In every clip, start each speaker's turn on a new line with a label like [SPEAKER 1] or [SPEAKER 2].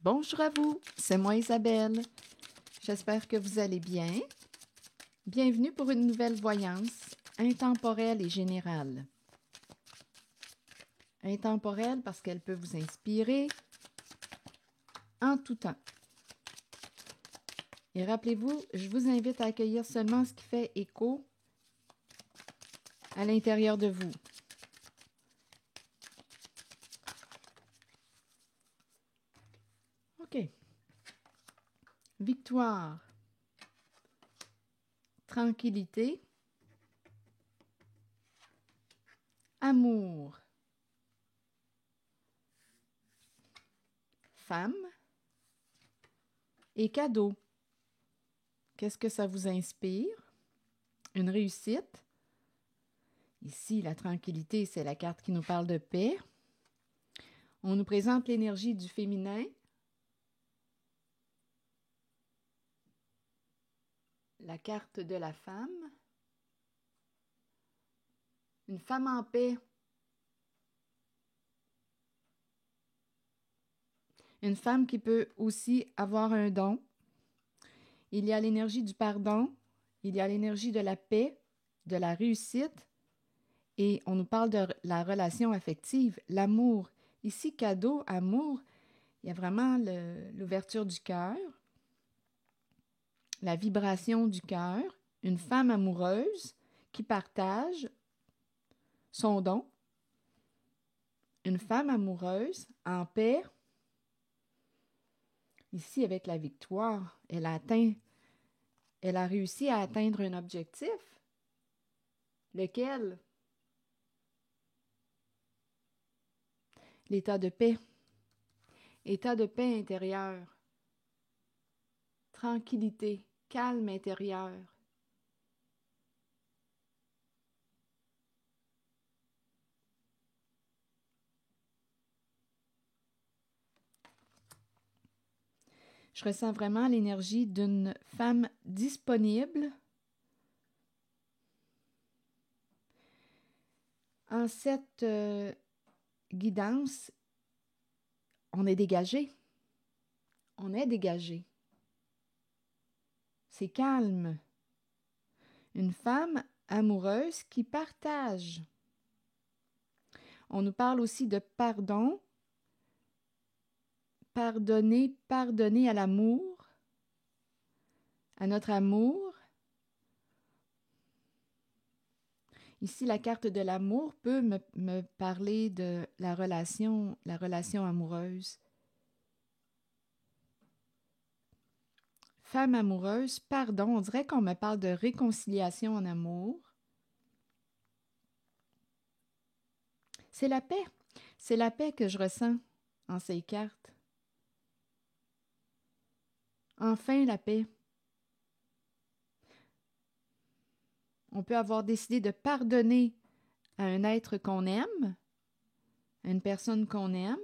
[SPEAKER 1] Bonjour à vous, c'est moi Isabelle. J'espère que vous allez bien. Bienvenue pour une nouvelle voyance intemporelle et générale. Intemporelle parce qu'elle peut vous inspirer en tout temps. Et rappelez-vous, je vous invite à accueillir seulement ce qui fait écho à l'intérieur de vous. OK. Victoire. Tranquillité. Amour. Femme. Et cadeau. Qu'est-ce que ça vous inspire? Une réussite? Ici, la tranquillité, c'est la carte qui nous parle de paix. On nous présente l'énergie du féminin. La carte de la femme. Une femme en paix. Une femme qui peut aussi avoir un don. Il y a l'énergie du pardon. Il y a l'énergie de la paix, de la réussite. Et on nous parle de la relation affective, l'amour. Ici, cadeau, amour, il y a vraiment l'ouverture du cœur, la vibration du cœur, une femme amoureuse qui partage son don, une femme amoureuse en paix. Ici, avec la victoire, elle a réussi à atteindre un objectif, lequel? L'état de paix. État de paix intérieur. Tranquillité, calme intérieur. Je ressens vraiment l'énergie d'une femme disponible. En cette guidance, on est dégagé. On est dégagé. C'est calme. Une femme amoureuse qui partage. On nous parle aussi de pardon. Pardonner, pardonner à l'amour, à notre amour. Ici, la carte de l'amour peut me parler de la relation amoureuse. Femme amoureuse, pardon, on dirait qu'on me parle de réconciliation en amour. C'est la paix. C'est la paix que je ressens en ces cartes. Enfin, la paix. On peut avoir décidé de pardonner à un être qu'on aime, à une personne qu'on aime.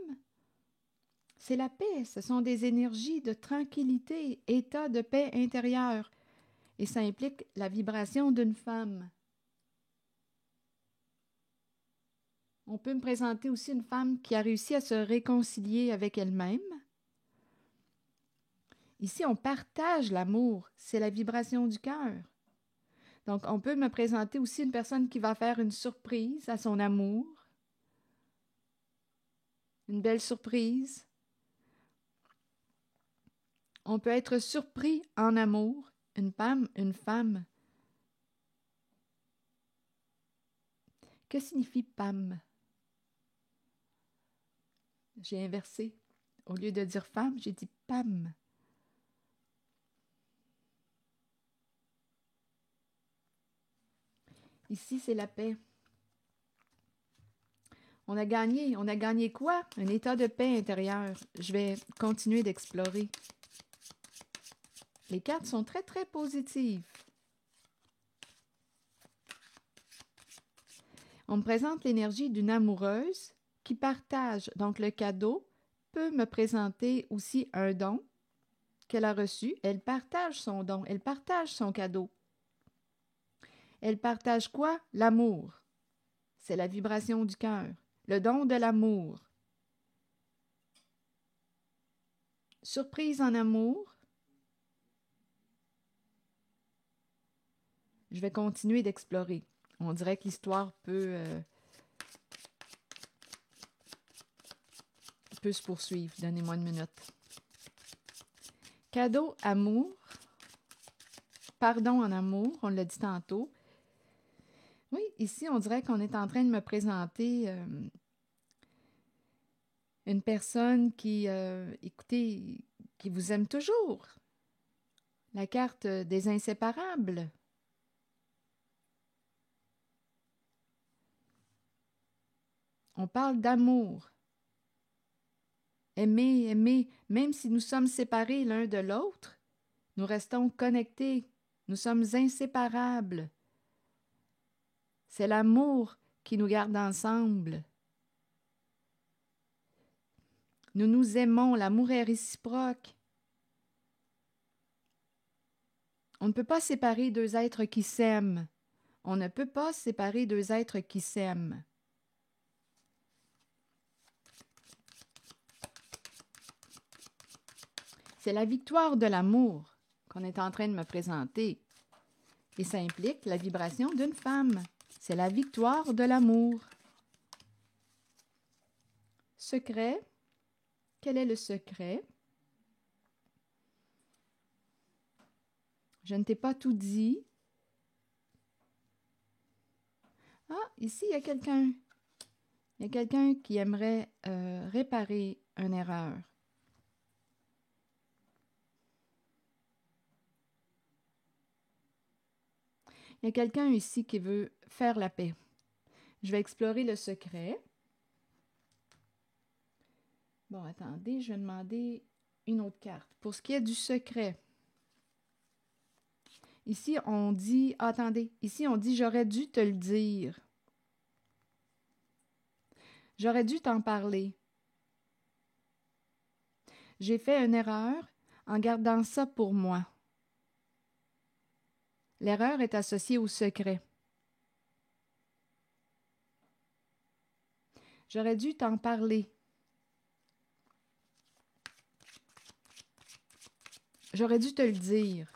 [SPEAKER 1] C'est la paix, ce sont des énergies de tranquillité, état de paix intérieure. Et ça implique la vibration d'une femme. On peut me présenter aussi une femme qui a réussi à se réconcilier avec elle-même. Ici, on partage l'amour, c'est la vibration du cœur. Donc, on peut me présenter aussi une personne qui va faire une surprise à son amour, une belle surprise. On peut être surpris en amour, une femme. Que signifie Pam? J'ai inversé. Au lieu de dire femme, j'ai dit Pam. Ici, c'est la paix. On a gagné quoi? Un état de paix intérieure. Je vais continuer d'explorer. Les cartes sont très, très positives. On me présente l'énergie d'une amoureuse qui partage. Donc, le cadeau peut me présenter aussi un don qu'elle a reçu. Elle partage son don, elle partage son cadeau. Elle partage quoi? L'amour. C'est la vibration du cœur. Le don de l'amour. surprise en amour. Je vais continuer d'explorer. On dirait que l'histoire peut se poursuivre. Donnez-moi une minute. Cadeau, amour. Pardon en amour, on l'a dit tantôt. Oui, ici, on dirait qu'on est en train de me présenter une personne qui, écoutez, qui vous aime toujours. La carte des inséparables. On parle d'amour. Aimer, aimer, même si nous sommes séparés l'un de l'autre, nous restons connectés. Nous sommes inséparables. C'est l'amour qui nous garde ensemble. Nous nous aimons, l'amour est réciproque. On ne peut pas séparer deux êtres qui s'aiment. On ne peut pas séparer deux êtres qui s'aiment. C'est la victoire de l'amour qu'on est en train de me présenter. Et ça implique la vibration d'une femme. C'est la victoire de l'amour. Secret. Quel est le secret? Je ne t'ai pas tout dit. Ah, ici, il y a quelqu'un. Il y a quelqu'un qui aimerait réparer une erreur. Il y a quelqu'un ici qui veut faire la paix. Je vais explorer le secret. Bon, attendez, je vais demander une autre carte. Pour ce qui est du secret, ici, on dit... attendez, ici, on dit « j'aurais dû te le dire ». J'aurais dû t'en parler. J'ai fait une erreur en gardant ça pour moi. L'erreur est associée au secret. J'aurais dû t'en parler. J'aurais dû te le dire.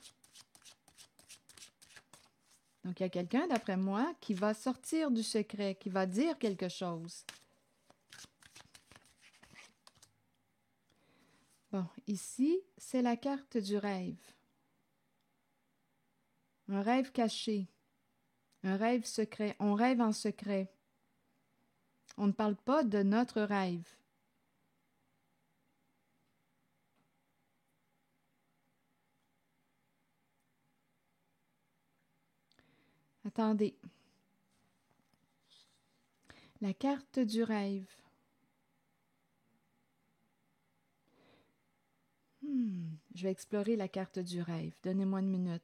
[SPEAKER 1] Donc, il y a quelqu'un, d'après moi, qui va sortir du secret, qui va dire quelque chose. Bon, ici, c'est la carte du rêve. Un rêve caché. Un rêve secret. On rêve en secret. On ne parle pas de notre rêve. Attendez. La carte du rêve. Je vais explorer la carte du rêve. Donnez-moi une minute.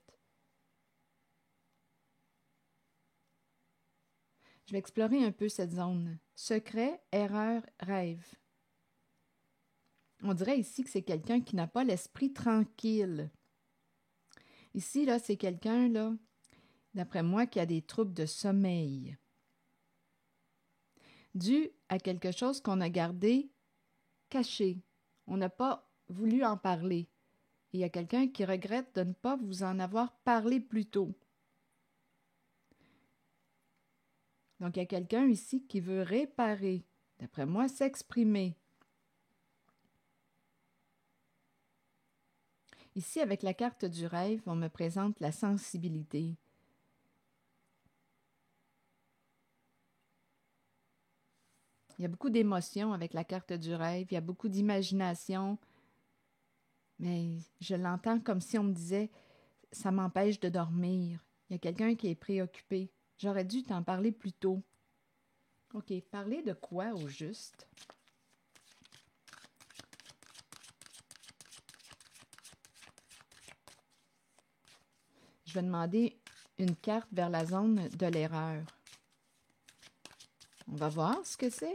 [SPEAKER 1] Je vais explorer un peu cette zone. Secret, erreur, rêve. On dirait ici que c'est quelqu'un qui n'a pas l'esprit tranquille. Ici, là, c'est quelqu'un, là, d'après moi, qui a des troubles de sommeil. Dû à quelque chose qu'on a gardé caché. On n'a pas voulu en parler. Et il y a quelqu'un qui regrette de ne pas vous en avoir parlé plus tôt. Donc, il y a quelqu'un ici qui veut réparer, d'après moi, s'exprimer. Ici, avec la carte du rêve, on me présente la sensibilité. Il y a beaucoup d'émotions avec la carte du rêve, il y a beaucoup d'imagination, mais je l'entends comme si on me disait « ça m'empêche de dormir ». Il y a quelqu'un qui est préoccupé. J'aurais dû t'en parler plus tôt. OK, parler de quoi au juste? Je vais demander une carte vers la zone de l'erreur. On va voir ce que c'est.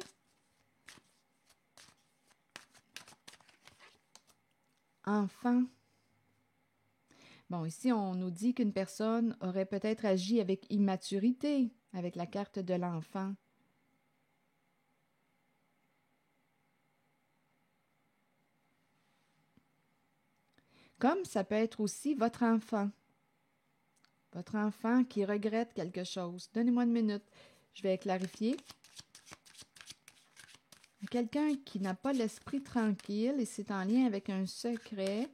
[SPEAKER 1] Enfant. Bon, ici, on nous dit qu'une personne aurait peut-être agi avec immaturité, avec la carte de l'enfant. Comme ça peut être aussi votre enfant. Votre enfant qui regrette quelque chose. Donnez-moi une minute, je vais clarifier. Quelqu'un qui n'a pas l'esprit tranquille et c'est en lien avec un secret.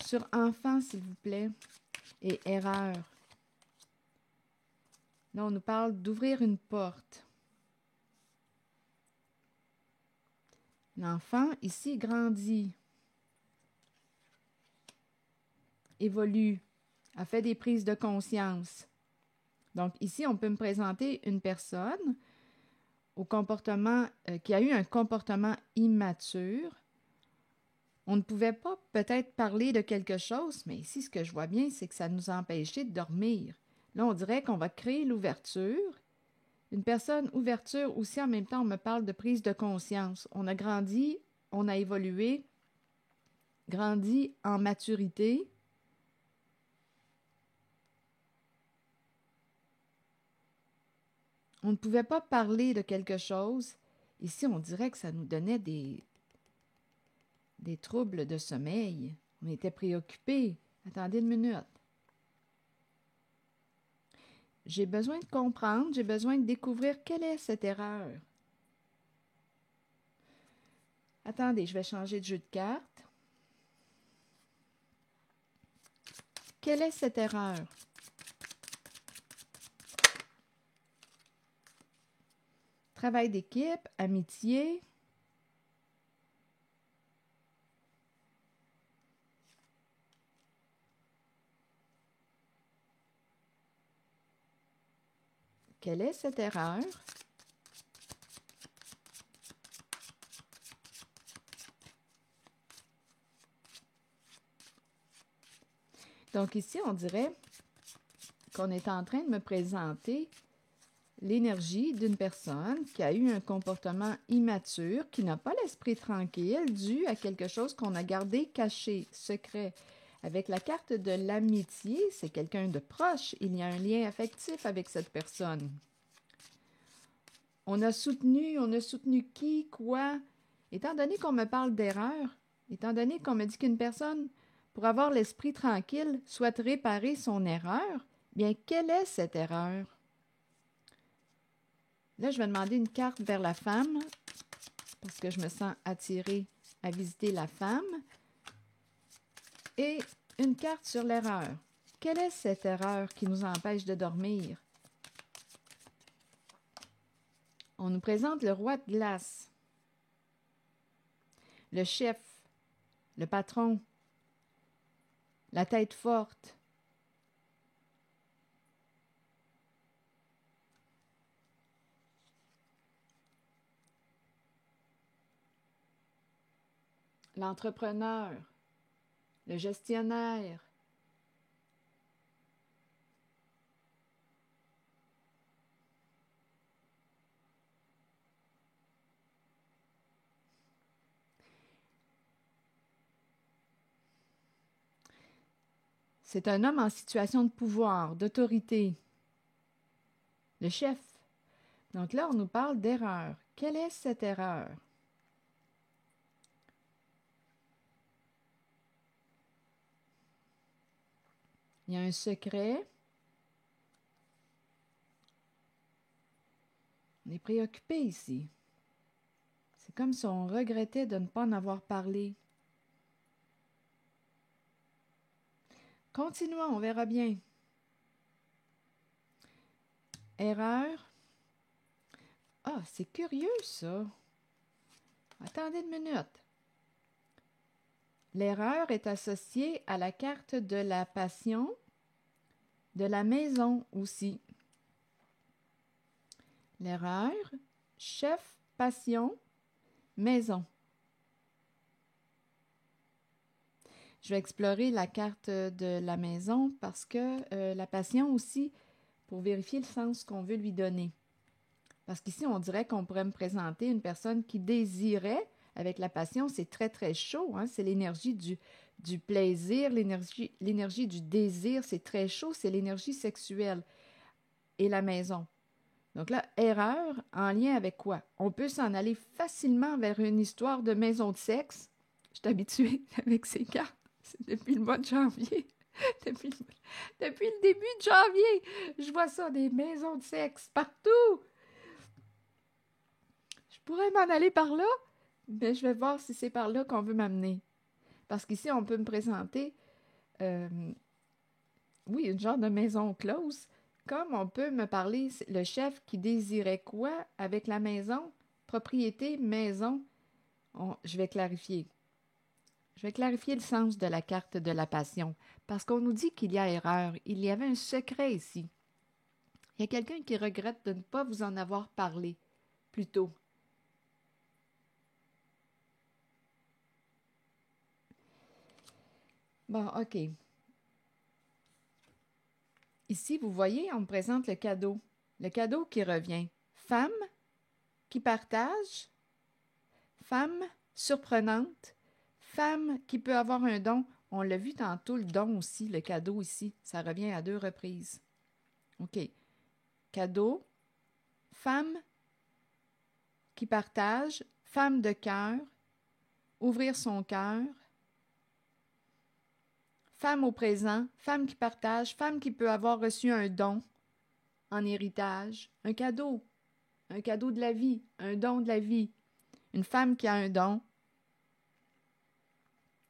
[SPEAKER 1] Sur enfant, s'il vous plaît, et erreur. Là, on nous parle d'ouvrir une porte. L'enfant, ici, grandit, évolue, a fait des prises de conscience. Donc, ici, on peut me présenter une personne au comportement, qui a eu un comportement immature. On ne pouvait pas peut-être parler de quelque chose, mais ici, ce que je vois bien, c'est que ça nous a empêchés de dormir. Là, on dirait qu'on va créer l'ouverture. Une personne ouverture aussi, en même temps, on me parle de prise de conscience. On a grandi, on a évolué, grandi en maturité. On ne pouvait pas parler de quelque chose. Ici, on dirait que ça nous donnait des troubles de sommeil. On était préoccupés. Attendez une minute. J'ai besoin de comprendre, j'ai besoin de découvrir quelle est cette erreur. Attendez, je vais changer de jeu de cartes. Quelle est cette erreur? Travail d'équipe, amitié. Quelle est cette erreur? Donc ici, on dirait qu'on est en train de me présenter l'énergie d'une personne qui a eu un comportement immature, qui n'a pas l'esprit tranquille, dû à quelque chose qu'on a gardé caché, secret. Avec la carte de l'amitié, c'est quelqu'un de proche. Il y a un lien affectif avec cette personne. On a soutenu qui, quoi. Étant donné qu'on me parle d'erreur, étant donné qu'on me dit qu'une personne, pour avoir l'esprit tranquille, souhaite réparer son erreur, bien, quelle est cette erreur? Là, je vais demander une carte vers la femme, parce que je me sens attirée à visiter la femme. Et une carte sur l'erreur. Quelle est cette erreur qui nous empêche de dormir? On nous présente le roi de glace, le chef, le patron, la tête forte. L'entrepreneur, le gestionnaire. C'est un homme en situation de pouvoir, d'autorité. Le chef. Donc là, on nous parle d'erreur. Quelle est cette erreur? Il y a un secret. On est préoccupé ici. C'est comme si on regrettait de ne pas en avoir parlé. Continuons, on verra bien. Erreur. Ah, c'est curieux ça. Attendez une minute. L'erreur est associée à la carte de la passion, de la maison aussi. L'erreur, chef, passion, maison. Je vais explorer la carte de la maison parce que la passion aussi, pour vérifier le sens qu'on veut lui donner. Parce qu'ici, on dirait qu'on pourrait me présenter une personne qui désirait, avec la passion, c'est très, très chaud, hein? C'est l'énergie du plaisir, l'énergie du désir, c'est très chaud, c'est l'énergie sexuelle. Et la maison. Donc là, erreur, en lien avec quoi? On peut s'en aller facilement vers une histoire de maison de sexe. Je suis habituée avec ces cartes. depuis le mois de janvier. Depuis le début de janvier, je vois ça, des maisons de sexe partout. Je pourrais m'en aller par là, mais je vais voir si c'est par là qu'on veut m'amener. Parce qu'ici, on peut me présenter, oui, une genre de maison close, comme on peut me parler, le chef qui désirait quoi avec la maison, propriété, maison. Je vais clarifier. Je vais clarifier le sens de la carte de la passion, parce qu'on nous dit qu'il y a erreur. Il y avait un secret ici. Il y a quelqu'un qui regrette de ne pas vous en avoir parlé plus tôt. Bon, OK. Ici, vous voyez, on me présente le cadeau. Le cadeau qui revient. Femme qui partage, femme surprenante, femme qui peut avoir un don. On l'a vu tantôt, le don aussi, le cadeau ici. Ça revient à 2 reprises. OK. Cadeau, femme qui partage, femme de cœur, ouvrir son cœur, femme au présent, femme qui partage, femme qui peut avoir reçu un don en héritage, un cadeau de la vie, un don de la vie, une femme qui a un don.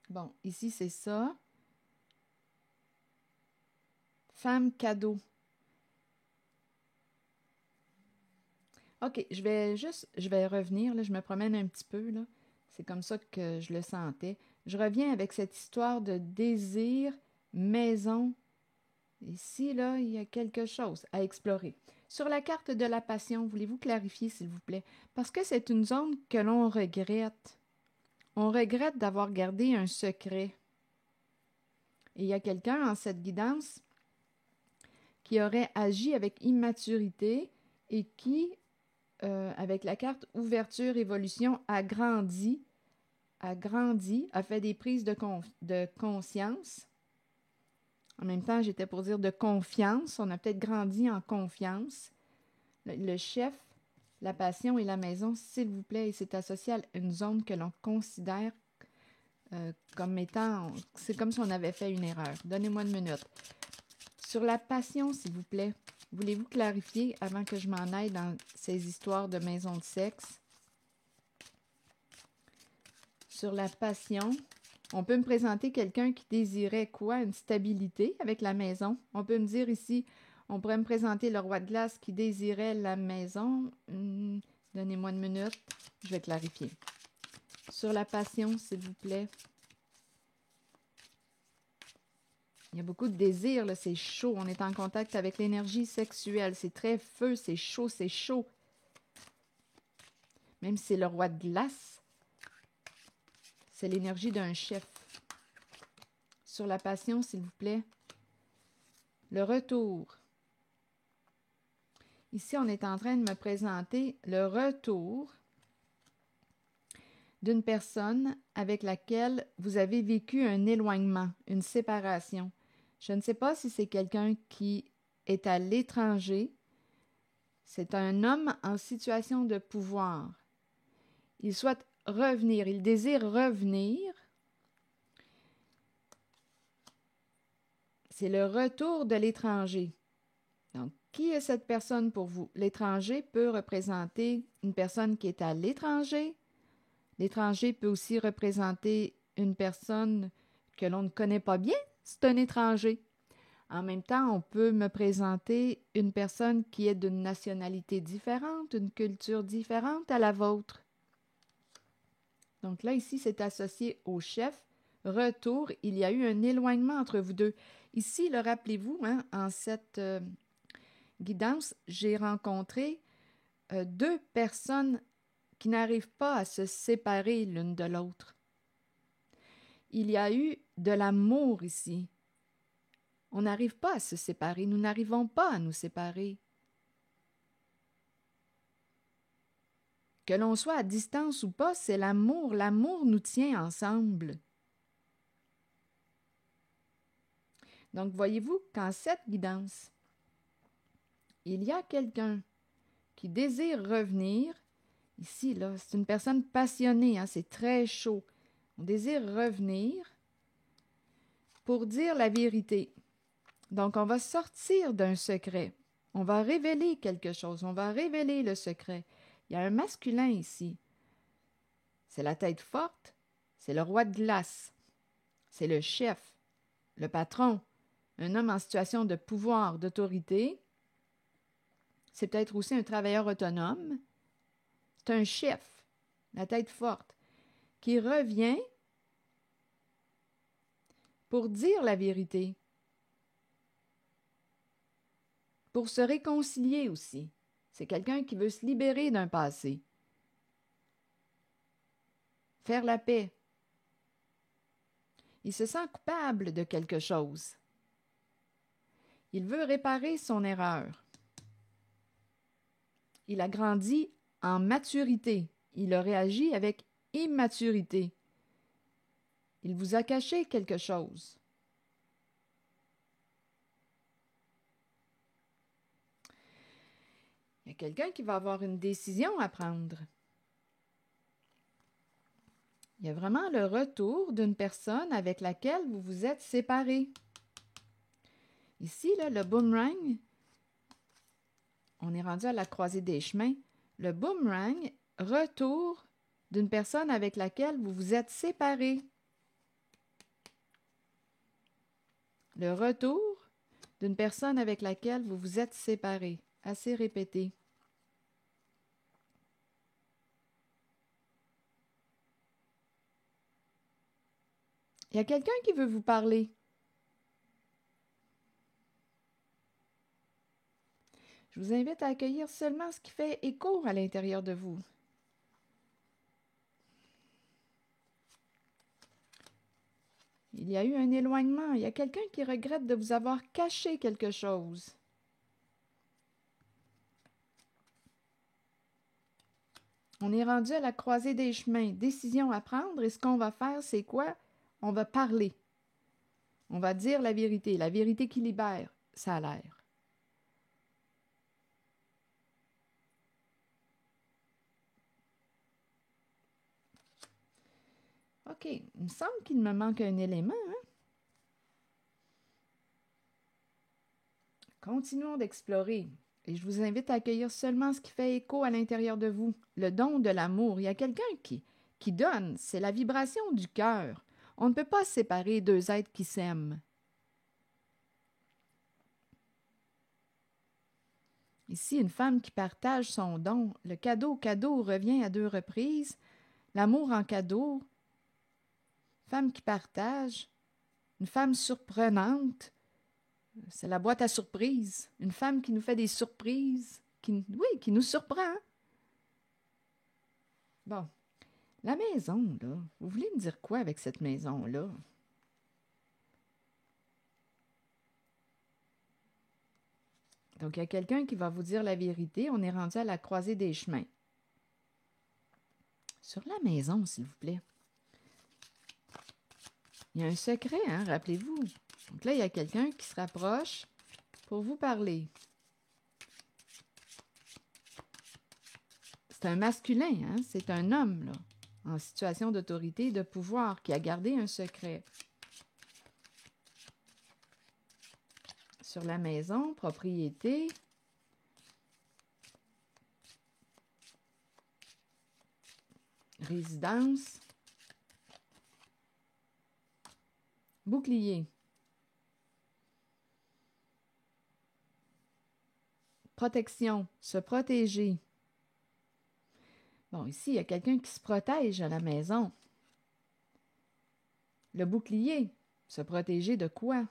[SPEAKER 1] Bon, ici c'est ça. Femme cadeau. OK, je vais revenir, là, je me promène un petit peu, là. C'est comme ça que je le sentais. Je reviens avec cette histoire de désir, maison. Ici, là, il y a quelque chose à explorer. Sur la carte de la passion, voulez-vous clarifier, s'il vous plaît? Parce que c'est une zone que l'on regrette. On regrette d'avoir gardé un secret. Et il y a quelqu'un en cette guidance qui aurait agi avec immaturité et qui, avec la carte ouverture, évolution, a grandi, a fait des prises de conscience. En même temps, j'étais pour dire de confiance. On a peut-être grandi en confiance. Le chef, la passion et la maison, s'il vous plaît, et c'est associé à une zone que l'on considère comme étant... C'est comme si on avait fait une erreur. Donnez-moi une minute. Sur la passion, s'il vous plaît, voulez-vous clarifier avant que je m'en aille dans ces histoires de maison de sexe? Sur la passion, on peut me présenter quelqu'un qui désirait quoi? Une stabilité avec la maison. On peut me dire ici, on pourrait me présenter le roi de glace qui désirait la maison. Donnez-moi une minute, je vais clarifier. Sur la passion, s'il vous plaît. Il y a beaucoup de désir, là, c'est chaud. On est en contact avec l'énergie sexuelle. C'est très feu, c'est chaud, c'est chaud. Même si c'est le roi de glace, c'est l'énergie d'un chef. Sur la passion, s'il vous plaît. Le retour. Ici, on est en train de me présenter le retour d'une personne avec laquelle vous avez vécu un éloignement, une séparation. Je ne sais pas si c'est quelqu'un qui est à l'étranger. C'est un homme en situation de pouvoir. Il souhaite revenir, il désire revenir. C'est le retour de l'étranger. Donc, qui est cette personne pour vous? L'étranger peut représenter une personne qui est à l'étranger. L'étranger peut aussi représenter une personne que l'on ne connaît pas bien. C'est un étranger. En même temps, on peut me présenter une personne qui est d'une nationalité différente, une culture différente à la vôtre. Donc là, ici, c'est associé au chef. Retour, il y a eu un éloignement entre vous deux. Ici, le rappelez-vous, hein, en cette guidance, j'ai rencontré 2 personnes qui n'arrivent pas à se séparer l'une de l'autre. Il y a eu de l'amour ici. On n'arrive pas à se séparer, nous n'arrivons pas à nous séparer. Que l'on soit à distance ou pas, c'est l'amour. L'amour nous tient ensemble. Donc, voyez-vous qu'en cette guidance, il y a quelqu'un qui désire revenir. Ici, là, c'est une personne passionnée, hein, c'est très chaud. On désire revenir. pour dire la vérité. Donc, on va sortir d'un secret. On va révéler quelque chose. On va révéler le secret. Il y a un masculin ici. C'est la tête forte. C'est le roi de glace. C'est le chef, le patron, un homme en situation de pouvoir, d'autorité. C'est peut-être aussi un travailleur autonome. C'est un chef, la tête forte, qui revient pour dire la vérité, pour se réconcilier aussi. C'est quelqu'un qui veut se libérer d'un passé, faire la paix. Il se sent coupable de quelque chose. Il veut réparer son erreur. Il a grandi en maturité. Il a réagi avec immaturité. Il vous a caché quelque chose. Il y a quelqu'un qui va avoir une décision à prendre. Il y a vraiment le retour d'une personne avec laquelle vous vous êtes séparés. Ici, là, le boomerang, on est rendu à la croisée des chemins. Le boomerang, retour d'une personne avec laquelle vous vous êtes séparés. Le retour d'une personne avec laquelle vous vous êtes séparés. Assez répété. Il y a quelqu'un qui veut vous parler. Je vous invite à accueillir seulement ce qui fait écho à l'intérieur de vous. Il y a eu un éloignement. Il y a quelqu'un qui regrette de vous avoir caché quelque chose. On est rendu à la croisée des chemins. Décision à prendre. Et ce qu'on va faire, c'est quoi? On va parler. On va dire la vérité qui libère, ça a l'air. OK, il me semble qu'il me manque un élément. Hein? Continuons d'explorer. Et je vous invite à accueillir seulement ce qui fait écho à l'intérieur de vous, le don de l'amour. Il y a quelqu'un qui donne, c'est la vibration du cœur. On ne peut pas séparer deux êtres qui s'aiment. Ici, une femme qui partage son don. Le cadeau revient à 2 reprises. L'amour en cadeau. Femme qui partage. Une femme surprenante. C'est la boîte à surprises. Une femme qui nous fait des surprises. Qui nous surprend. Bon. La maison, là. Vous voulez me dire quoi avec cette maison-là? Donc, il y a quelqu'un qui va vous dire la vérité. On est rendu à la croisée des chemins. Sur la maison, s'il vous plaît. Il y a un secret, hein, rappelez-vous. Donc là, il y a quelqu'un qui se rapproche pour vous parler. C'est un masculin, hein? C'est un homme, là, en situation d'autorité et de pouvoir, qui a gardé un secret. Sur la maison, propriété. Résidence. Bouclier. Protection. Se protéger. Bon, ici, il y a quelqu'un qui se protège à la maison. Le bouclier. Se protéger de quoi?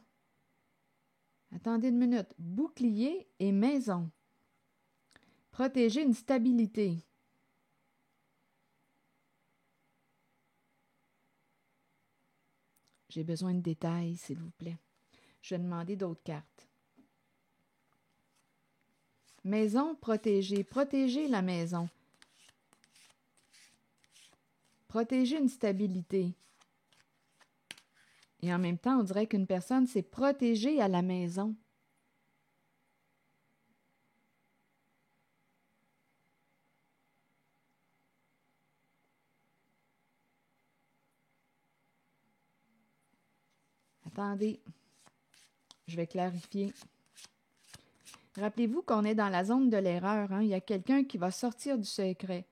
[SPEAKER 1] Attendez une minute. Bouclier et maison. Protéger une stabilité. J'ai besoin de détails, s'il vous plaît. Je vais demander d'autres cartes. Maison protégée. Protéger la maison. Protéger une stabilité. Et en même temps, on dirait qu'une personne s'est protégée à la maison. Attendez, je vais clarifier. Rappelez-vous qu'on est dans la zone de l'erreur. Hein? Il y a quelqu'un qui va sortir du secret,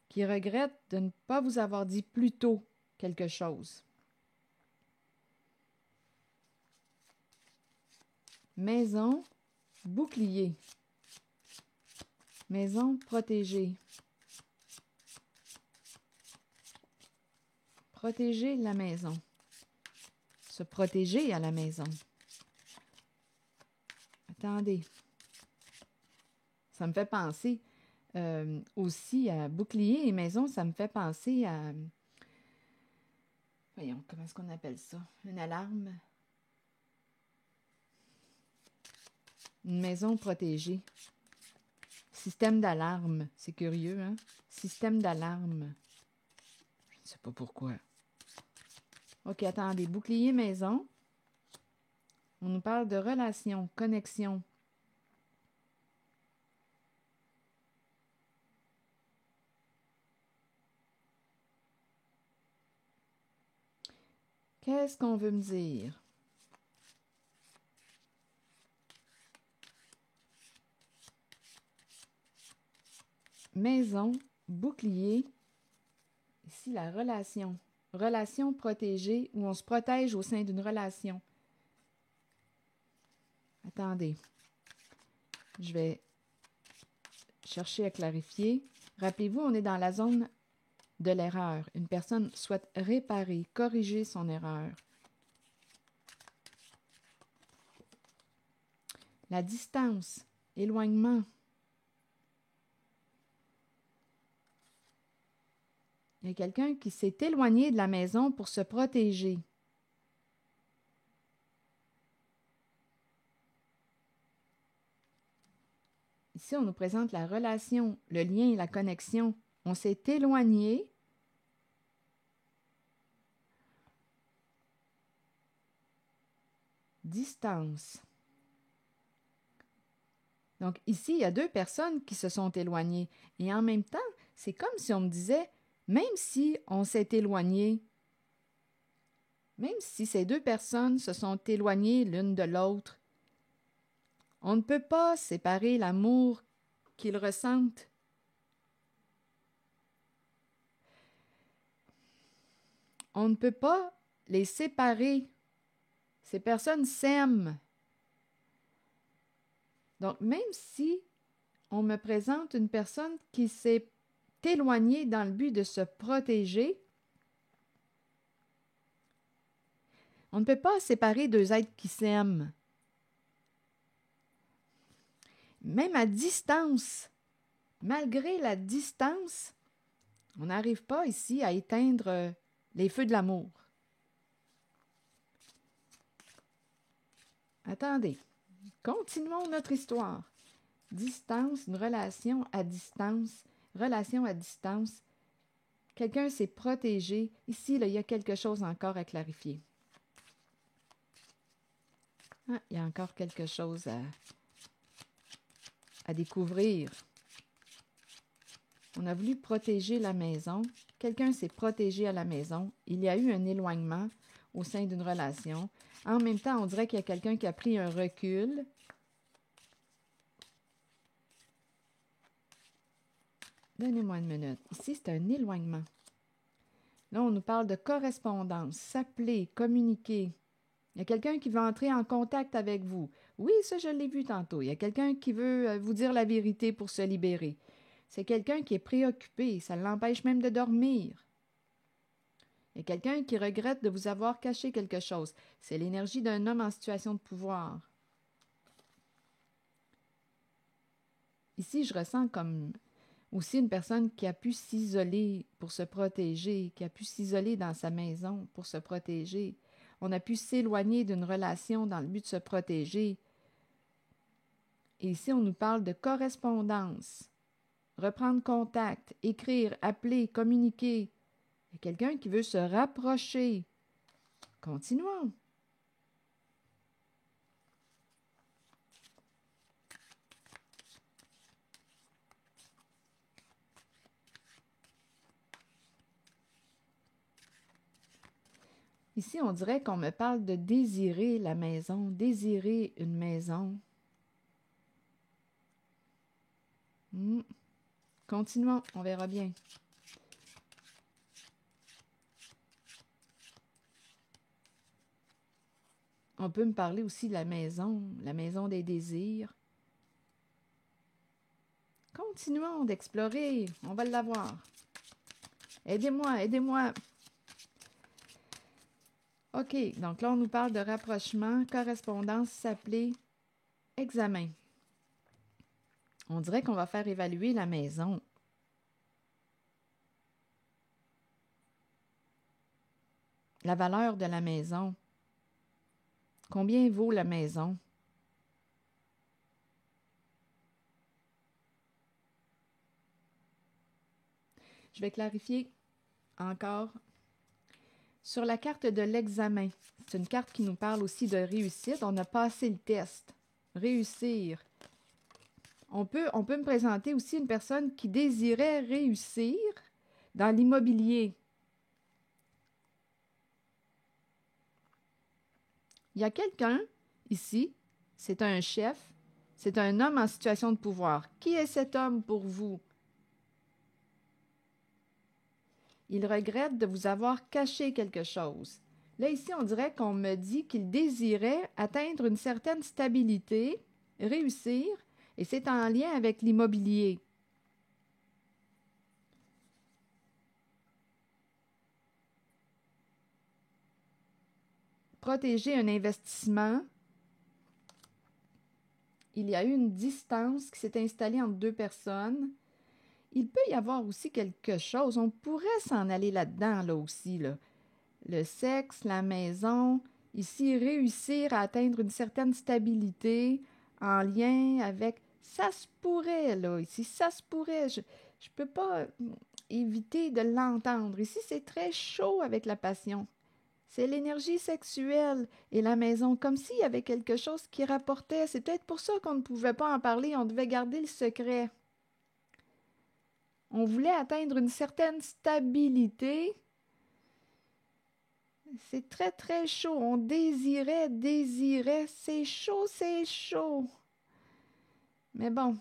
[SPEAKER 1] qui regrette de ne pas vous avoir dit plus tôt quelque chose. Maison, bouclier. Maison protégée. Protéger la maison. Se protéger à la maison. Attendez. Ça me fait penser aussi à bouclier et maison, ça me fait penser à... Voyons, comment est-ce qu'on appelle ça? Une alarme? Une maison protégée. Système d'alarme. C'est curieux, hein? Système d'alarme. Je ne sais pas pourquoi. OK, attendez. Bouclier maison. On nous parle de relation, connexion. Qu'est-ce qu'on veut me dire? Maison, bouclier. Ici, la relation. Relation protégée, où on se protège au sein d'une relation. Attendez. Je vais chercher à clarifier. Rappelez-vous, on est dans la zone de l'erreur. Une personne souhaite réparer, corriger son erreur. La distance, éloignement. Il y a quelqu'un qui s'est éloigné de la maison pour se protéger. Ici, on nous présente la relation, le lien, la connexion. On s'est éloigné. Distance. Donc ici, il y a deux personnes qui se sont éloignées. Et en même temps, c'est comme si on me disait, même si on s'est éloigné, même si ces deux personnes se sont éloignées l'une de l'autre, on ne peut pas séparer l'amour qu'ils ressentent. On ne peut pas les séparer. Ces personnes s'aiment. Donc, même si on me présente une personne qui s'est éloignée dans le but de se protéger, on ne peut pas séparer deux êtres qui s'aiment. Même à distance, malgré la distance, on n'arrive pas ici à éteindre les feux de l'amour. Attendez, continuons notre histoire. Distance, une relation à distance, relation à distance. Quelqu'un s'est protégé. Ici, là, il y a quelque chose encore à clarifier. Ah, il y a encore quelque chose à découvrir. On a voulu protéger la maison. Quelqu'un s'est protégé à la maison. Il y a eu un éloignement au sein d'une relation. En même temps, on dirait qu'il y a quelqu'un qui a pris un recul. Donnez-moi une minute. Ici, c'est un éloignement. Là, on nous parle de correspondance, s'appeler, communiquer. Il y a quelqu'un qui veut entrer en contact avec vous. Oui, ça, je l'ai vu tantôt. Il y a quelqu'un qui veut vous dire la vérité pour se libérer. C'est quelqu'un qui est préoccupé. Ça l'empêche même de dormir. Il y a quelqu'un qui regrette de vous avoir caché quelque chose. C'est l'énergie d'un homme en situation de pouvoir. Ici, je ressens comme aussi une personne qui a pu s'isoler pour se protéger, qui a pu s'isoler dans sa maison pour se protéger. On a pu s'éloigner d'une relation dans le but de se protéger. Et ici, on nous parle de correspondance. Reprendre contact, écrire, appeler, communiquer. Il y a quelqu'un qui veut se rapprocher. Continuons. Ici, on dirait qu'on me parle de désirer la maison, désirer une maison. Continuons, on verra bien. On peut me parler aussi de la maison des désirs. Continuons d'explorer, on va l'avoir. Aidez-moi, aidez-moi. OK, donc là, on nous parle de rapprochement, correspondance, s'appeler, examen. On dirait qu'on va faire évaluer la maison. La valeur de la maison. Combien vaut la maison? Je vais clarifier encore. Sur la carte de l'examen, c'est une carte qui nous parle aussi de réussite. On a passé le test. Réussir. On peut me présenter aussi une personne qui désirait réussir dans l'immobilier. Il y a quelqu'un ici, c'est un chef, c'est un homme en situation de pouvoir. Qui est cet homme pour vous? Il regrette de vous avoir caché quelque chose. Là, ici, on dirait qu'on me dit qu'il désirait atteindre une certaine stabilité, réussir, et c'est en lien avec l'immobilier. Protéger un investissement. Il y a eu une distance qui s'est installée entre deux personnes. Il peut y avoir aussi quelque chose, on pourrait s'en aller là-dedans, là aussi, là. Le sexe, la maison, ici, réussir à atteindre une certaine stabilité en lien avec... Ça se pourrait, là, ici, ça se pourrait. Je ne peux pas éviter de l'entendre. Ici, c'est très chaud avec la passion. C'est l'énergie sexuelle et la maison, comme s'il y avait quelque chose qui rapportait. C'est peut-être pour ça qu'on ne pouvait pas en parler, on devait garder le secret. On voulait atteindre une certaine stabilité. C'est très, très chaud. On désirait. C'est chaud, c'est chaud. Mais bon,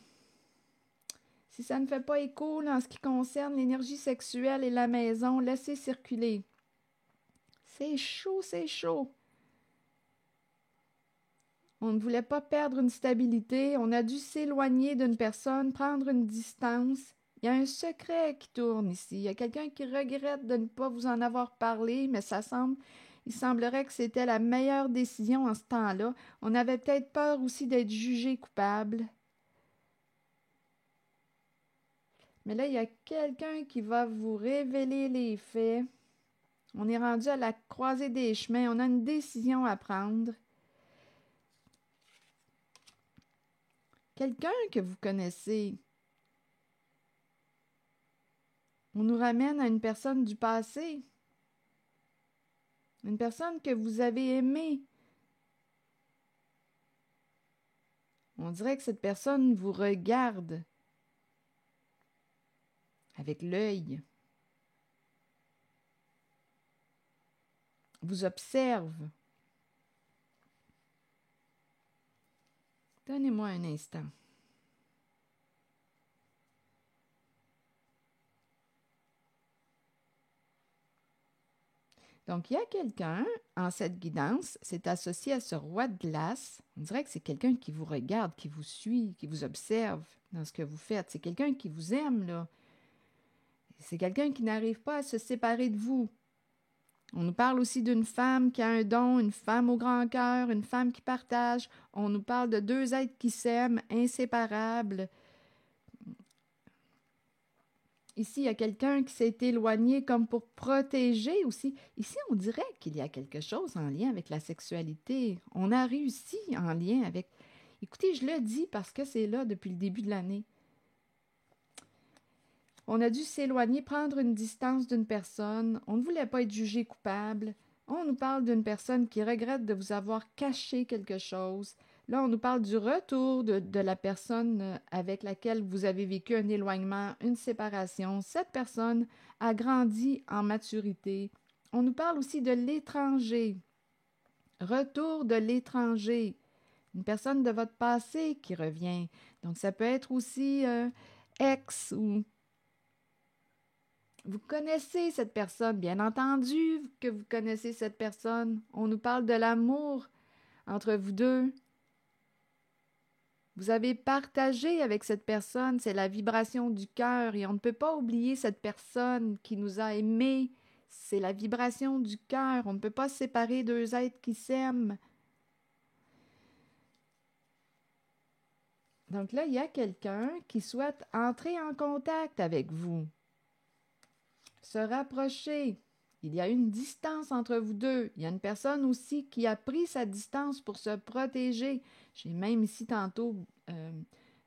[SPEAKER 1] si ça ne fait pas écho là, en ce qui concerne l'énergie sexuelle et la maison, laissez circuler. C'est chaud, c'est chaud. On ne voulait pas perdre une stabilité. On a dû s'éloigner d'une personne, prendre une distance. Il y a un secret qui tourne ici. Il y a quelqu'un qui regrette de ne pas vous en avoir parlé, mais il semblerait que c'était la meilleure décision en ce temps-là. On avait peut-être peur aussi d'être jugé coupable. Mais là, il y a quelqu'un qui va vous révéler les faits. On est rendu à la croisée des chemins. On a une décision à prendre. Quelqu'un que vous connaissez. On nous ramène à une personne du passé. Une personne que vous avez aimée. On dirait que cette personne vous regarde avec l'œil, vous observe. Donnez-moi un instant. Donc, il y a quelqu'un en cette guidance, c'est associé à ce roi de glace. On dirait que c'est quelqu'un qui vous regarde, qui vous suit, qui vous observe dans ce que vous faites. C'est quelqu'un qui vous aime, là. C'est quelqu'un qui n'arrive pas à se séparer de vous. On nous parle aussi d'une femme qui a un don, une femme au grand cœur, une femme qui partage. On nous parle de deux êtres qui s'aiment, inséparables. Ici, il y a quelqu'un qui s'est éloigné comme pour protéger aussi. Ici, on dirait qu'il y a quelque chose en lien avec la sexualité. On a réussi en lien avec... Écoutez, je le dis parce que c'est là depuis le début de l'année. On a dû s'éloigner, prendre une distance d'une personne. On ne voulait pas être jugé coupable. On nous parle d'une personne qui regrette de vous avoir caché quelque chose. Là, on nous parle du retour de la personne avec laquelle vous avez vécu un éloignement, une séparation. Cette personne a grandi en maturité. On nous parle aussi de l'étranger. Retour de l'étranger. Une personne de votre passé qui revient. Donc, ça peut être aussi ex ou... Vous connaissez cette personne, bien entendu que vous connaissez cette personne. On nous parle de l'amour entre vous deux. Vous avez partagé avec cette personne, c'est la vibration du cœur et on ne peut pas oublier cette personne qui nous a aimés. C'est la vibration du cœur. On ne peut pas séparer deux êtres qui s'aiment. Donc là, il y a quelqu'un qui souhaite entrer en contact avec vous, se rapprocher. Il y a une distance entre vous deux. Il y a une personne aussi qui a pris sa distance pour se protéger. J'ai même ici tantôt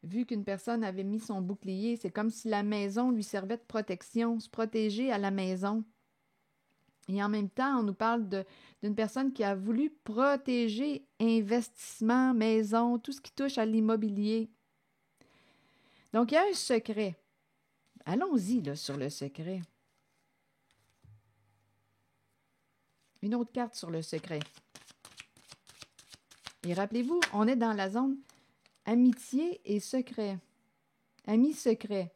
[SPEAKER 1] vu qu'une personne avait mis son bouclier. C'est comme si la maison lui servait de protection, se protéger à la maison. Et en même temps, on nous parle d'une personne qui a voulu protéger investissement, maison, tout ce qui touche à l'immobilier. Donc, il y a un secret. Allons-y là, sur le secret. Une autre carte sur le secret. Et rappelez-vous, on est dans la zone amitié et secret. Ami secret.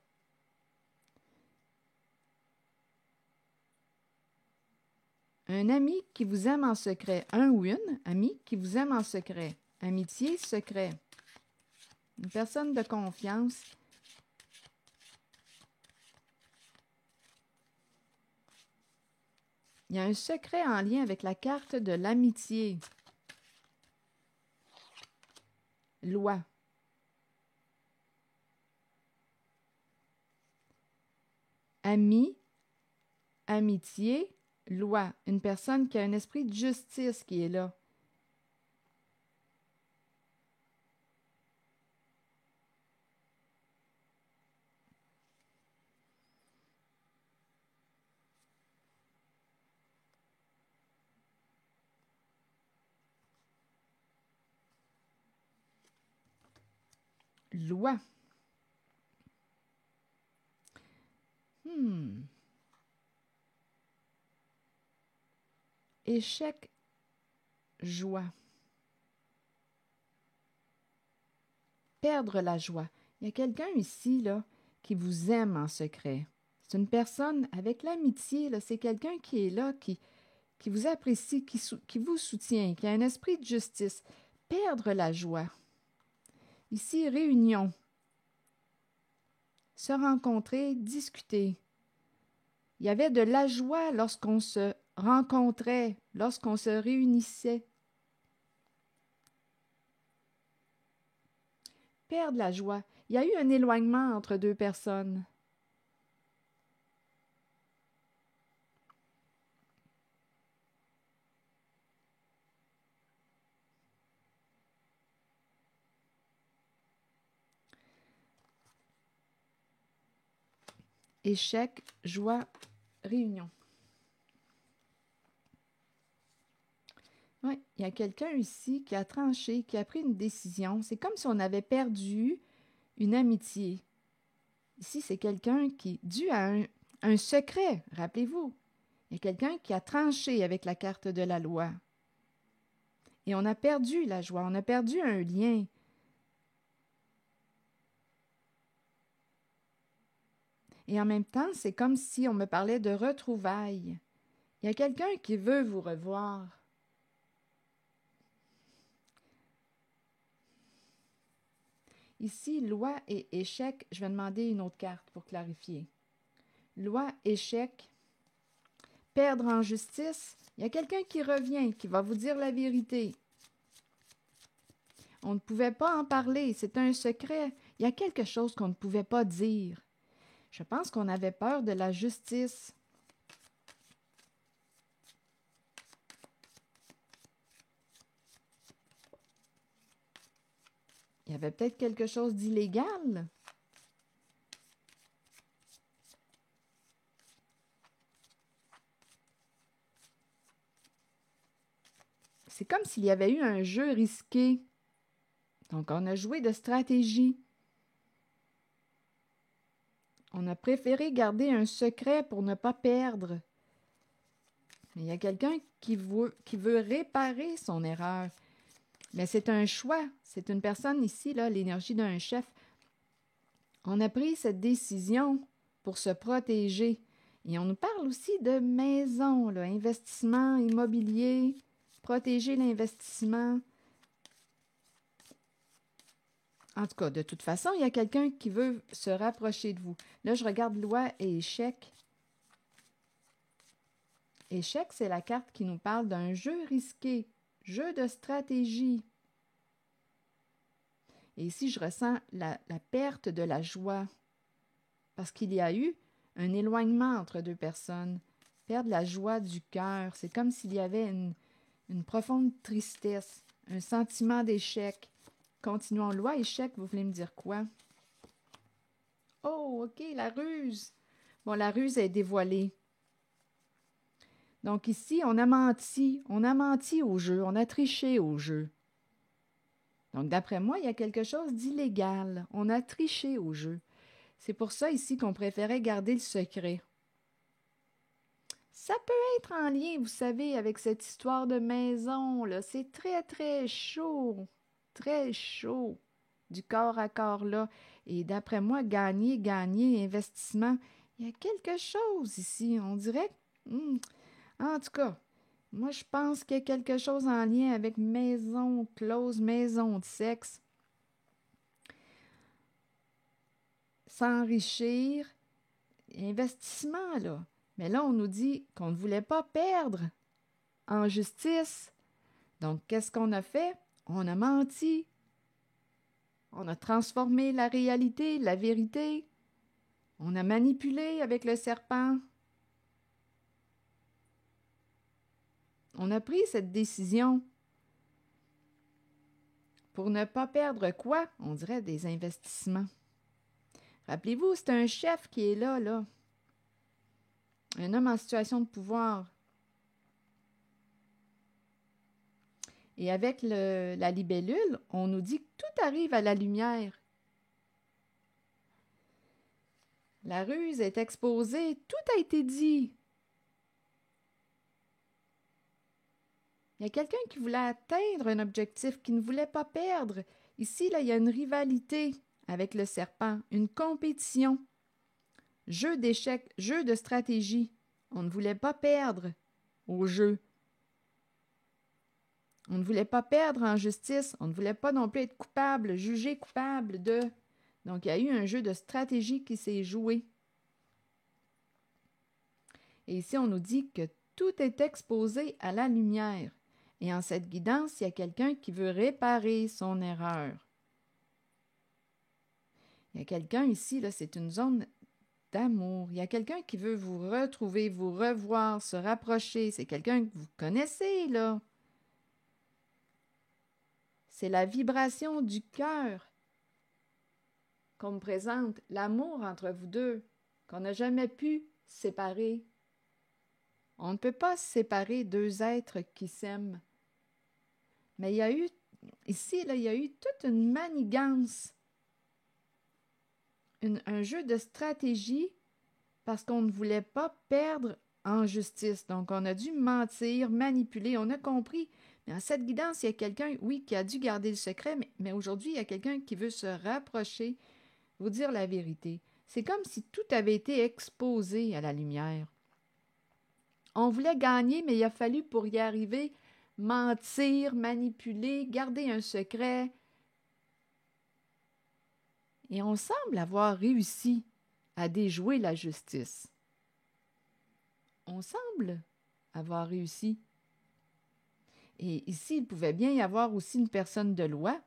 [SPEAKER 1] Un ami qui vous aime en secret. Un ou une ami qui vous aime en secret. Amitié, secret. Une personne de confiance. Il y a un secret en lien avec la carte de l'amitié. Loi. Ami, amitié, loi. Une personne qui a un esprit de justice qui est là. Loi. Échec, joie. Perdre la joie. Il y a quelqu'un ici, là, qui vous aime en secret. C'est une personne avec l'amitié, là, c'est quelqu'un qui est là, qui vous apprécie, qui vous soutient, qui a un esprit de justice. Perdre la joie. Ici, réunion. Se rencontrer, discuter. Il y avait de la joie lorsqu'on se rencontrait, lorsqu'on se réunissait. Perdre la joie. Il y a eu un éloignement entre deux personnes. Échec, joie, réunion. Oui, il y a quelqu'un ici qui a tranché, qui a pris une décision. C'est comme si on avait perdu une amitié. Ici, c'est quelqu'un qui, dû à un secret, rappelez-vous, il y a quelqu'un qui a tranché avec la carte de la loi. Et on a perdu la joie, on a perdu un lien. Et en même temps, c'est comme si on me parlait de retrouvailles. Il y a quelqu'un qui veut vous revoir. Ici, loi et échec, je vais demander une autre carte pour clarifier. Loi, échec, perdre en justice, il y a quelqu'un qui revient, qui va vous dire la vérité. On ne pouvait pas en parler, c'est un secret. Il y a quelque chose qu'on ne pouvait pas dire. Je pense qu'on avait peur de la justice. Il y avait peut-être quelque chose d'illégal. C'est comme s'il y avait eu un jeu risqué. Donc, on a joué de stratégie. On a préféré garder un secret pour ne pas perdre. Il y a quelqu'un qui veut réparer son erreur. Mais c'est un choix. C'est une personne ici, là, l'énergie d'un chef. On a pris cette décision pour se protéger. Et on nous parle aussi de maison, là, investissement immobilier, protéger l'investissement. En tout cas, de toute façon, il y a quelqu'un qui veut se rapprocher de vous. Là, je regarde loi et échec. Échec, c'est la carte qui nous parle d'un jeu risqué, jeu de stratégie. Et ici, je ressens la perte de la joie parce qu'il y a eu un éloignement entre deux personnes. Perdre la joie du cœur, c'est comme s'il y avait une profonde tristesse, un sentiment d'échec. Continuons. Loi, échec, vous voulez me dire quoi? Oh, OK, la ruse. Bon, la ruse est dévoilée. Donc ici, on a menti au jeu, on a triché au jeu. Donc d'après moi, il y a quelque chose d'illégal. On a triché au jeu. C'est pour ça ici qu'on préférait garder le secret. Ça peut être en lien, vous savez, avec cette histoire de maison, là. C'est très, très chaud. Très chaud. Du corps à corps, là. Et d'après moi, gagner, investissement. Il y a quelque chose ici. On dirait... En tout cas, moi, je pense qu'il y a quelque chose en lien avec maison close, maison de sexe. S'enrichir, investissement, là. Mais là, on nous dit qu'on ne voulait pas perdre en justice. Donc, qu'est-ce qu'on a fait? On a menti. On a transformé la réalité, la vérité. On a manipulé avec le serpent. On a pris cette décision pour ne pas perdre quoi? On dirait des investissements. Rappelez-vous, c'est un chef qui est là, là. Un homme en situation de pouvoir. Et avec la libellule, on nous dit que tout arrive à la lumière. La ruse est exposée, tout a été dit. Il y a quelqu'un qui voulait atteindre un objectif, qui ne voulait pas perdre. Ici, là, il y a une rivalité avec le serpent, une compétition. Jeu d'échecs, jeu de stratégie. On ne voulait pas perdre au jeu. On ne voulait pas perdre en justice. On ne voulait pas non plus être coupable, jugé coupable de... Donc, il y a eu un jeu de stratégie qui s'est joué. Et ici, on nous dit que tout est exposé à la lumière. Et en cette guidance, il y a quelqu'un qui veut réparer son erreur. Il y a quelqu'un ici, là, c'est une zone d'amour. Il y a quelqu'un qui veut vous retrouver, vous revoir, se rapprocher. C'est quelqu'un que vous connaissez, là. C'est la vibration du cœur qu'on me présente, l'amour entre vous deux, qu'on n'a jamais pu séparer. On ne peut pas séparer deux êtres qui s'aiment. Mais il y a eu, ici, là, il y a eu toute une manigance, un jeu de stratégie parce qu'on ne voulait pas perdre en justice. Donc, on a dû mentir, manipuler, on a compris. Mais en cette guidance, il y a quelqu'un, oui, qui a dû garder le secret, mais aujourd'hui, il y a quelqu'un qui veut se rapprocher, vous dire la vérité. C'est comme si tout avait été exposé à la lumière. On voulait gagner, mais il a fallu, pour y arriver, mentir, manipuler, garder un secret. Et on semble avoir réussi à déjouer la justice. On semble avoir réussi. Et ici, il pouvait bien y avoir aussi une personne de loi.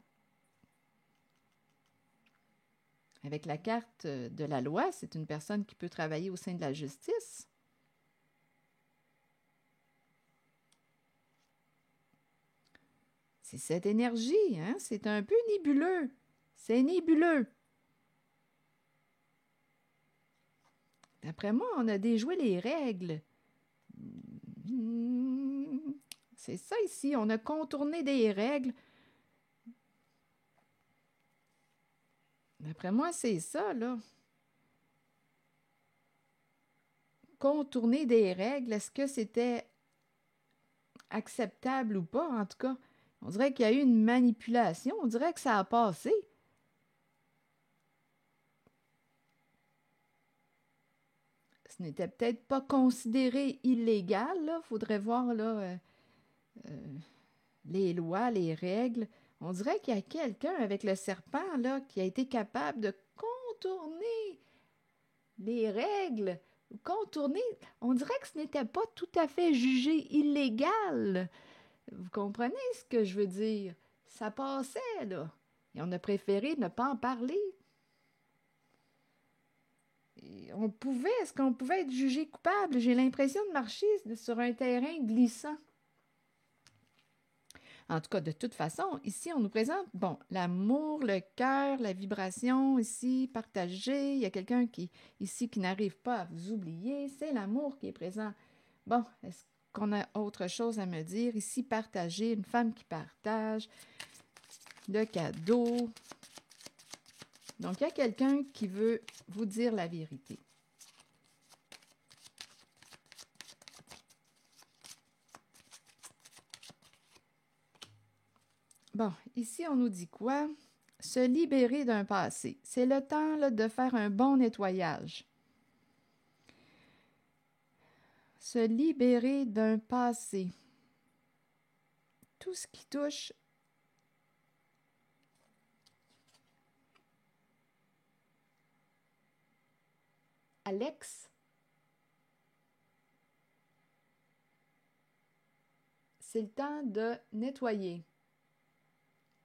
[SPEAKER 1] Avec la carte de la loi, c'est une personne qui peut travailler au sein de la justice. C'est cette énergie, hein? C'est un peu nébuleux. C'est nébuleux. D'après moi, on a déjoué les règles. C'est ça ici, on a contourné des règles. D'après moi, c'est ça, là. Contourner des règles, est-ce que c'était acceptable ou pas, en tout cas. On dirait qu'il y a eu une manipulation. On dirait que ça a passé. Ce n'était peut-être pas considéré illégal, là. Faudrait voir, là, les lois, les règles. On dirait qu'il y a quelqu'un avec le serpent, là, qui a été capable de contourner les règles. Contourner, on dirait que ce n'était pas tout à fait jugé illégal. Vous comprenez ce que je veux dire? Ça passait, là. Et on a préféré ne pas en parler. Est-ce qu'on pouvait être jugé coupable? J'ai l'impression de marcher sur un terrain glissant. En tout cas, de toute façon, ici, on nous présente, bon, l'amour, le cœur, la vibration, ici, partagée. Il y a quelqu'un ici qui n'arrive pas à vous oublier. C'est l'amour qui est présent. Bon, est-ce qu'on a autre chose à me dire? Ici, partager, une femme qui partage, le cadeau. Donc, il y a quelqu'un qui veut vous dire la vérité. Bon, ici, on nous dit quoi? Se libérer d'un passé. C'est le temps là, de faire un bon nettoyage. Se libérer d'un passé. Tout ce qui touche à l'ex, c'est le temps de nettoyer.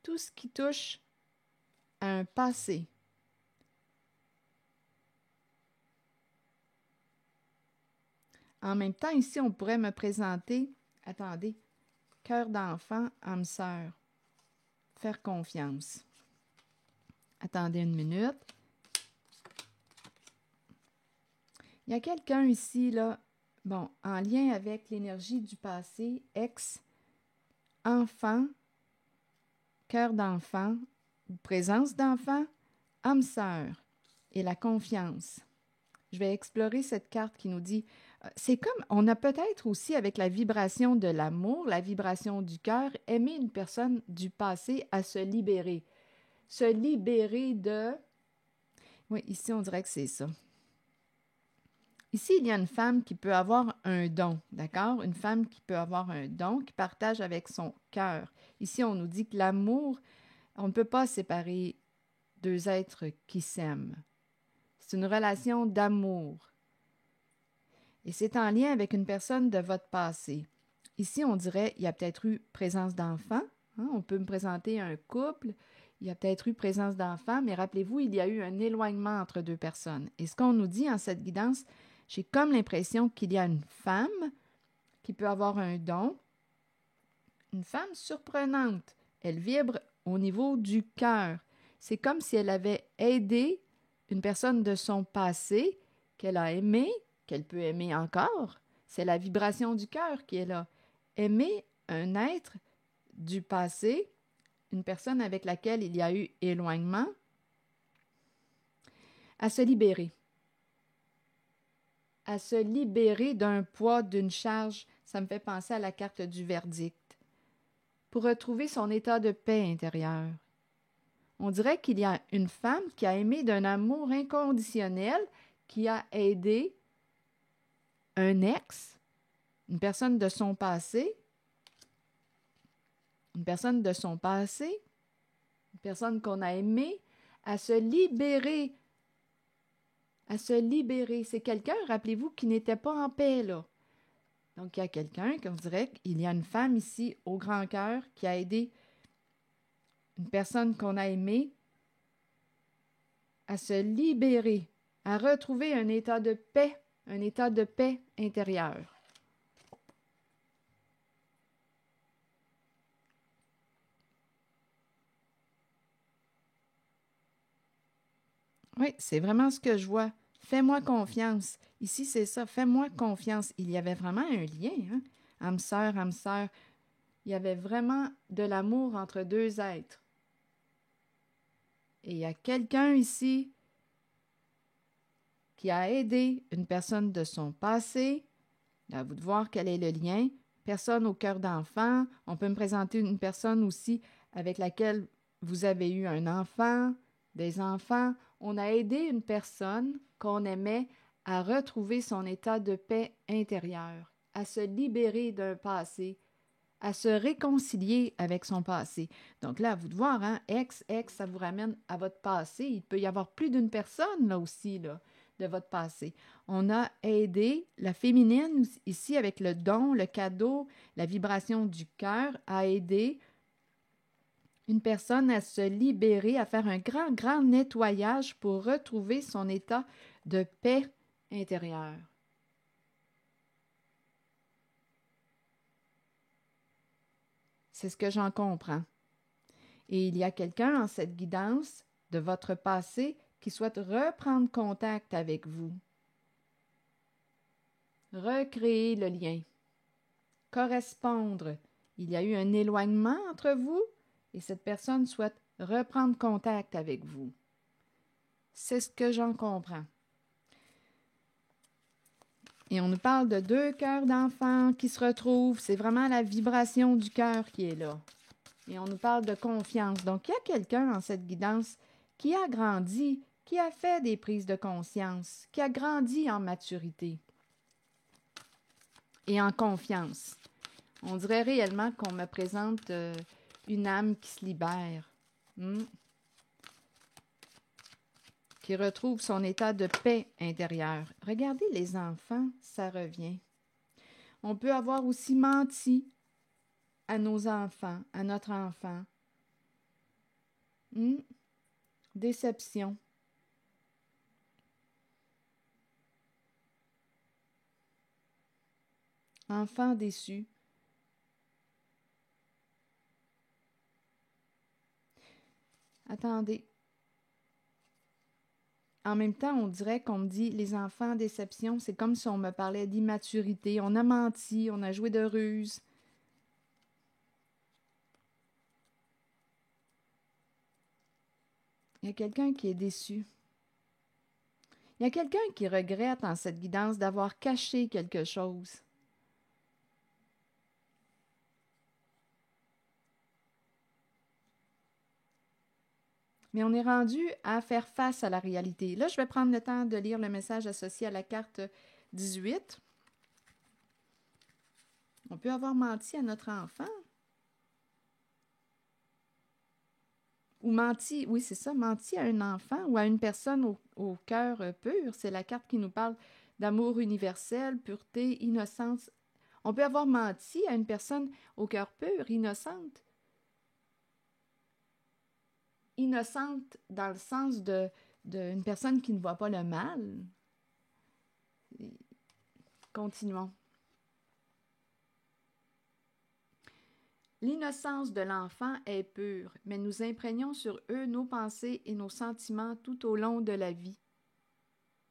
[SPEAKER 1] Tout ce qui touche à un passé. En même temps, ici, on pourrait me présenter, attendez, cœur d'enfant, âme sœur, faire confiance. Attendez une minute. Il y a quelqu'un ici, là, bon, en lien avec l'énergie du passé, ex, enfant, cœur d'enfant, présence d'enfant, âme sœur et la confiance. Je vais explorer cette carte qui nous dit, c'est comme, on a peut-être aussi avec la vibration de l'amour, la vibration du cœur, aimer une personne du passé à se libérer. Se libérer de... Oui, ici, on dirait que c'est ça. Ici, il y a une femme qui peut avoir un don, d'accord? Une femme qui peut avoir un don, qui partage avec son cœur. Ici, on nous dit que l'amour, on ne peut pas séparer deux êtres qui s'aiment. C'est une relation d'amour. Et c'est en lien avec une personne de votre passé. Ici, on dirait qu'il y a peut-être eu présence d'enfants. Hein? On peut me présenter un couple. Il y a peut-être eu présence d'enfants, mais rappelez-vous, il y a eu un éloignement entre deux personnes. Et ce qu'on nous dit en cette guidance, j'ai comme l'impression qu'il y a une femme qui peut avoir un don, une femme surprenante. Elle vibre au niveau du cœur. C'est comme si elle avait aidé une personne de son passé qu'elle a aimée, qu'elle peut aimer encore. C'est la vibration du cœur qui est là. Aimer un être du passé, une personne avec laquelle il y a eu éloignement, à se libérer. À se libérer d'un poids, d'une charge. Ça me fait penser à la carte du verdict. Pour retrouver son état de paix intérieure. On dirait qu'il y a une femme qui a aimé d'un amour inconditionnel, qui a aidé un ex, une personne de son passé, une personne qu'on a aimée, à se libérer. À se libérer. C'est quelqu'un, rappelez-vous, qui n'était pas en paix, là. Donc, il y a quelqu'un, qu'on dirait qu'il y a une femme ici, au grand cœur, qui a aidé une personne qu'on a aimée à se libérer, à retrouver un état de paix intérieure. Oui, c'est vraiment ce que je vois. Fais-moi confiance. Ici, c'est ça. Fais-moi confiance. Il y avait vraiment un lien, hein? Âme sœur, âme sœur. Il y avait vraiment de l'amour entre deux êtres. Et il y a quelqu'un ici qui a aidé une personne de son passé. À vous de voir quel est le lien. personne au cœur d'enfant. On peut me présenter une personne aussi avec laquelle vous avez eu un enfant, des enfants. On a aidé une personne qu'on aimait à retrouver son état de paix intérieure, à se libérer d'un passé, à se réconcilier avec son passé. Donc là, à vous de voir, hein, ex, ça vous ramène à votre passé. Il peut y avoir plus d'une personne là aussi, là, de votre passé. On a aidé la féminine ici avec le don, le cadeau, la vibration du cœur, à aider une personne à se libérer, à faire un grand, grand nettoyage pour retrouver son état de paix intérieure. C'est ce que j'en comprends. Et il y a quelqu'un en cette guidance de votre passé qui souhaite reprendre contact avec vous. Recréer le lien. Correspondre. Il y a eu un éloignement entre vous et cette personne souhaite reprendre contact avec vous. C'est ce que j'en comprends. Et on nous parle de 2 cœurs d'enfants qui se retrouvent. C'est vraiment la vibration du cœur qui est là. Et on nous parle de confiance. Donc, il y a quelqu'un dans cette guidance qui a grandi, qui a fait des prises de conscience, qui a grandi en maturité et en confiance. On dirait réellement qu'on me présente une âme qui se libère, qui retrouve son état de paix intérieure. Regardez les enfants, ça revient. On peut avoir aussi menti à nos enfants, à notre enfant. Déception. Enfant déçu. Attendez. En même temps, on dirait qu'on me dit les enfants en déception, c'est comme si on me parlait d'immaturité. On a menti, on a joué de ruse. Il y a quelqu'un qui est déçu. Il y a quelqu'un qui regrette en cette guidance d'avoir caché quelque chose. Mais on est rendu à faire face à la réalité. Là, je vais prendre le temps de lire le message associé à la carte 18. On peut avoir menti à notre enfant. Ou menti, oui, c'est ça, menti à un enfant ou à une personne au cœur pur. C'est la carte qui nous parle d'amour universel, pureté, innocence. On peut avoir menti à une personne au cœur pur, innocente. Innocente dans le sens d'une personne qui ne voit pas le mal. Continuons. L'innocence de l'enfant est pure, mais nous imprégnons sur eux nos pensées et nos sentiments tout au long de la vie.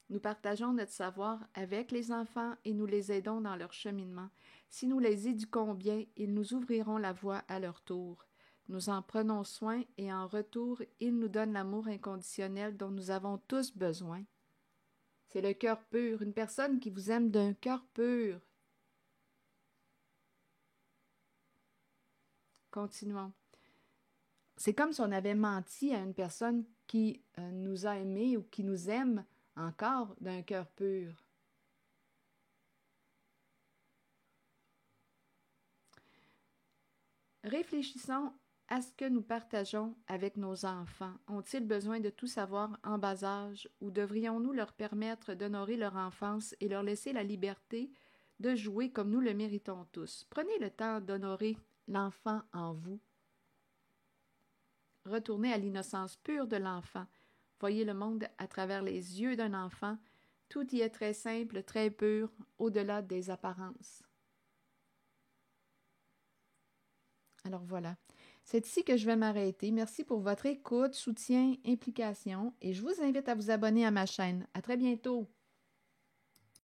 [SPEAKER 1] Nous partageons notre savoir avec les enfants et nous les aidons dans leur cheminement. Si nous les éduquons bien, ils nous ouvriront la voie à leur tour. Nous en prenons soin et en retour, ils nous donnent l'amour inconditionnel dont nous avons tous besoin. C'est le cœur pur, une personne qui vous aime d'un cœur pur. Continuons. C'est comme si on avait menti à une personne qui nous a aimés ou qui nous aime encore d'un cœur pur. Réfléchissons à ce que nous partageons avec nos enfants. Ont-ils besoin de tout savoir en bas âge ou devrions-nous leur permettre d'honorer leur enfance et leur laisser la liberté de jouer comme nous le méritons tous? Prenez le temps d'honorer l'enfant en vous. Retournez à l'innocence pure de l'enfant. Voyez le monde à travers les yeux d'un enfant. Tout y est très simple, très pur, au-delà des apparences. Alors voilà. C'est ici que je vais m'arrêter. Merci pour votre écoute, soutien, implication et je vous invite à vous abonner à ma chaîne. À très bientôt!